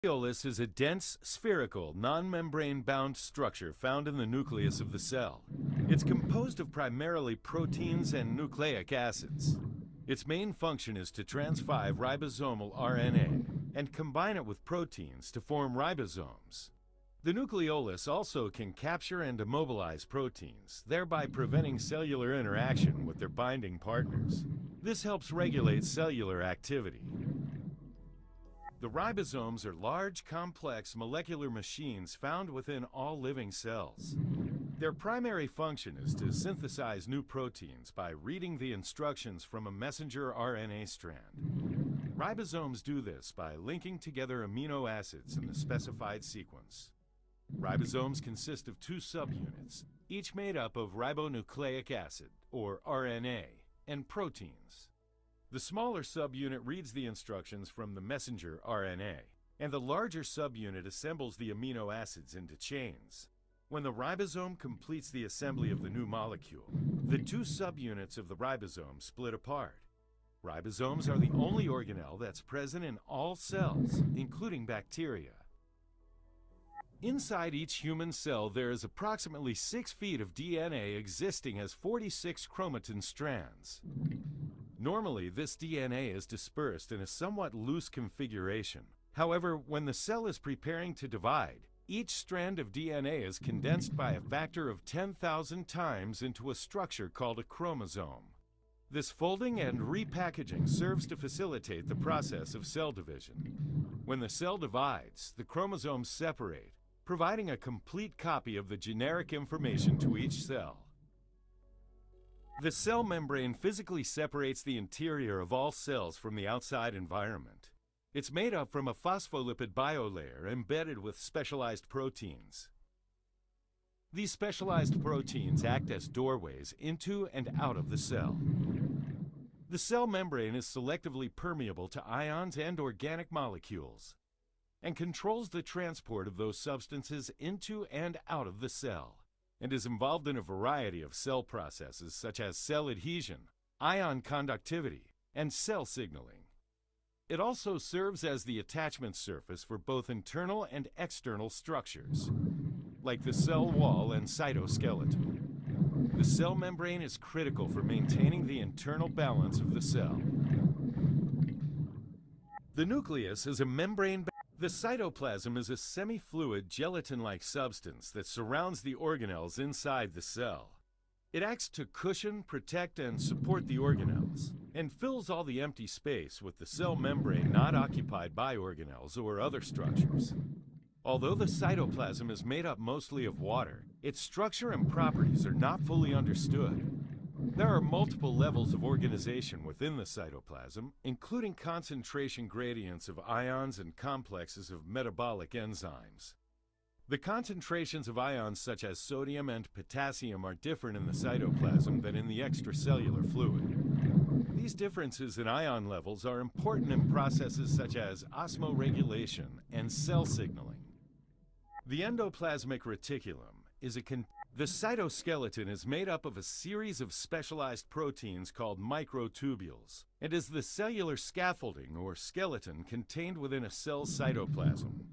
Nucleolus is a dense, spherical, non-membrane-bound structure found in the nucleus of the cell. It's composed of primarily proteins and nucleic acids. Its main function is to trans-5 ribosomal RNA and combine it with proteins to form ribosomes. The nucleolus also can capture and immobilize proteins, thereby preventing cellular interaction with their binding partners. This helps regulate cellular activity. The ribosomes are large, complex molecular machines found within all living cells. Their primary function is to synthesize new proteins by reading the instructions from a messenger RNA strand. Ribosomes do this by linking together amino acids in the specified sequence. Ribosomes consist of two subunits, each made up of ribonucleic acid, or RNA, and proteins. The smaller subunit reads the instructions from the messenger RNA, and the larger subunit assembles the amino acids into chains. When the ribosome completes the assembly of the new molecule, the two subunits of the ribosome split apart. Ribosomes are the only organelle that's present in all cells, including bacteria. Inside each human cell, there is approximately 6 feet of DNA existing as 46 chromatin strands. Normally, this DNA is dispersed in a somewhat loose configuration. However, when the cell is preparing to divide, each strand of DNA is condensed by a factor of 10,000 times into a structure called a chromosome. This folding and repackaging serves to facilitate the process of cell division. When the cell divides, the chromosomes separate, providing a complete copy of the generic information to each cell. The cell membrane physically separates the interior of all cells from the outside environment. It's made up from a phospholipid biolayer embedded with specialized proteins. These specialized proteins act as doorways into and out of the cell. The cell membrane is selectively permeable to ions and organic molecules, and controls the transport of those substances into and out of the cell, and is involved in a variety of cell processes such as cell adhesion, ion conductivity, and cell signaling. It also serves as the attachment surface for both internal and external structures, like the cell wall and cytoskeleton. The cell membrane is critical for maintaining the internal balance of the cell. The nucleus is a membrane. The cytoplasm is a semi-fluid, gelatin-like substance that surrounds the organelles inside the cell. It acts to cushion, protect, and support the organelles, and fills all the empty space with the cell membrane not occupied by organelles or other structures. Although the cytoplasm is made up mostly of water, its structure and properties are not fully understood. There are multiple levels of organization within the cytoplasm, including concentration gradients of ions and complexes of metabolic enzymes. The concentrations of ions such as sodium and potassium are different in the cytoplasm than in the extracellular fluid. These differences in ion levels are important in processes such as osmoregulation and cell signaling. The endoplasmic reticulum is the cytoskeleton is made up of a series of specialized proteins called microtubules, and is the cellular scaffolding or skeleton contained within a cell's cytoplasm.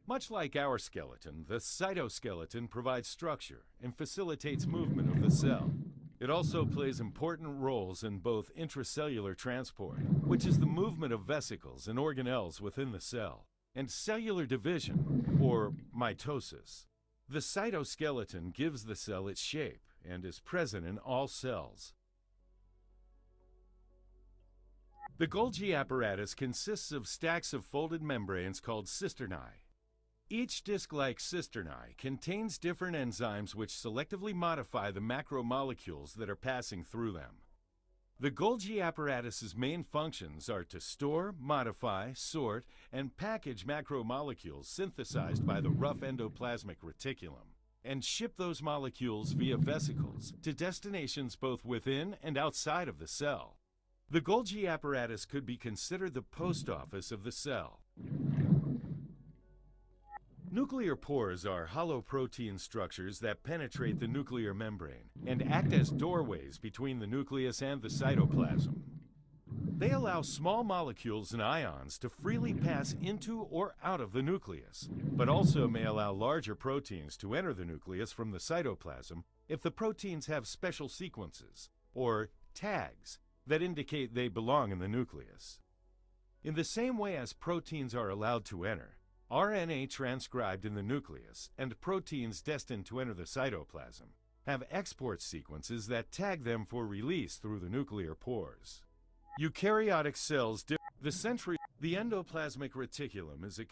Much like our skeleton, the cytoskeleton provides structure and facilitates movement of the cell. It also plays important roles in both intracellular transport, which is the movement of vesicles and organelles within the cell, and cellular division, or mitosis. The cytoskeleton gives the cell its shape and is present in all cells. The Golgi apparatus consists of stacks of folded membranes called cisternae. Each disc-like cisternae contains different enzymes which selectively modify the macromolecules that are passing through them. The Golgi apparatus's main functions are to store, modify, sort, and package macromolecules synthesized by the rough endoplasmic reticulum, and ship those molecules via vesicles to destinations both within and outside of the cell. The Golgi apparatus could be considered the post office of the cell. Nuclear pores are hollow protein structures that penetrate the nuclear membrane and act as doorways between the nucleus and the cytoplasm. They allow small molecules and ions to freely pass into or out of the nucleus, but also may allow larger proteins to enter the nucleus from the cytoplasm if the proteins have special sequences, or tags, that indicate they belong in the nucleus. In the same way as proteins are allowed to enter, RNA transcribed in the nucleus and proteins destined to enter the cytoplasm have export sequences that tag them for release through the nuclear pores. Eukaryotic cells the endoplasmic reticulum is a